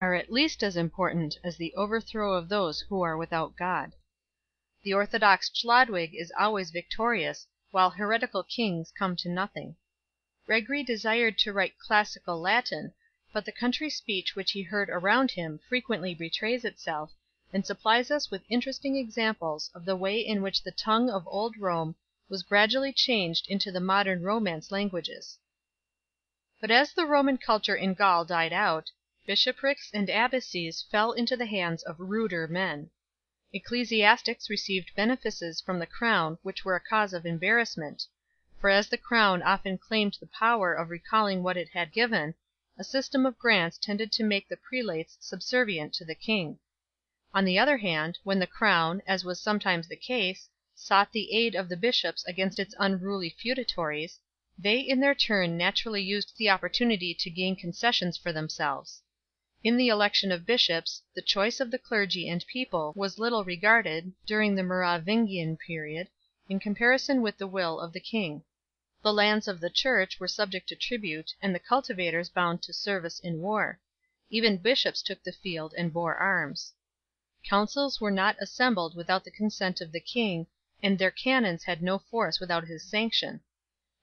are at least as important as the overthrow of those who are without God. The orthodox Chlodwig is always victorious, while heretical kings come to nothing. Gregory desired to write classical Latin, but the country speech which he heard around him frequently betrays itself, and supplies us with interesting examples of the way in which the tongue of old Rome was gradually changed into the modern Romance languages. But as the Roman culture in Gaul died out, bishoprics and abbacies fell into the hands of ruder men. Ecclesiastics received benefices from the crown which were a cause of embarrassment; for as the crown often claimed the power of recalling what it had given, a system of grants tended to make the prelates subservient to the king. On the other hand, when the crown, as was sometimes the case, sought the aid of the bishops against its unruly feudatories, they in their turn naturally used the opportunity to gain concessions for themselves. In the election of bishops, the choice of the clergy and people was little regarded, during the Merovingian period, in comparison with the will of the king. The lands of the Church were subject to tribute, and the cultivators bound to service in war. Even bishops took the field and bore arms. Councils were not assembled without the consent of the king, and their canons had no force without his sanction.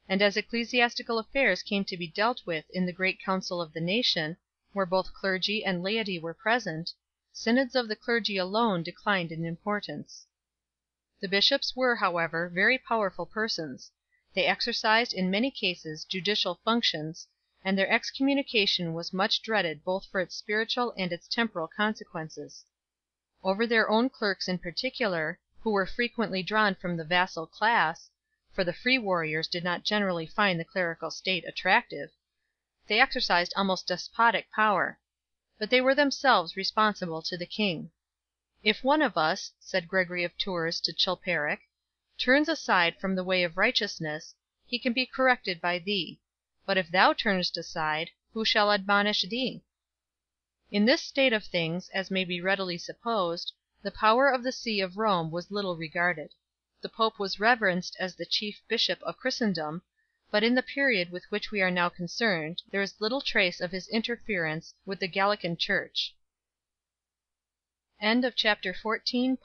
And as ecclesiastical affairs came to be dealt with in the great council of the nation, where both clergy and laity were present, synods of the clergy alone declined in importance. The bishops were, however, very powerful persons. They exercised in many cases judicial functions, and their excommunication was much dreaded both for its spiritual and its temporal consequences. Over their own clerks in particular, who were frequently drawn from the vassal class, for the free warriors did not generally find the clerical state attractive, they exercised almost despotic power; but they were themselves responsible to the king. "If one of us," said Gregory of Tours to Chilperic, "turns aside from the way of righteousness, he can be corrected by thee; but if thou turnest aside, who shall admonish thee?" In this state of things, as may be readily supposed, the power of the see of Rome was little regarded. The pope was reverenced as the chief bishop of Christendom, but in the period with which we are now concerned there is little trace of his interference with the Gallican Church. CHAPTER 15.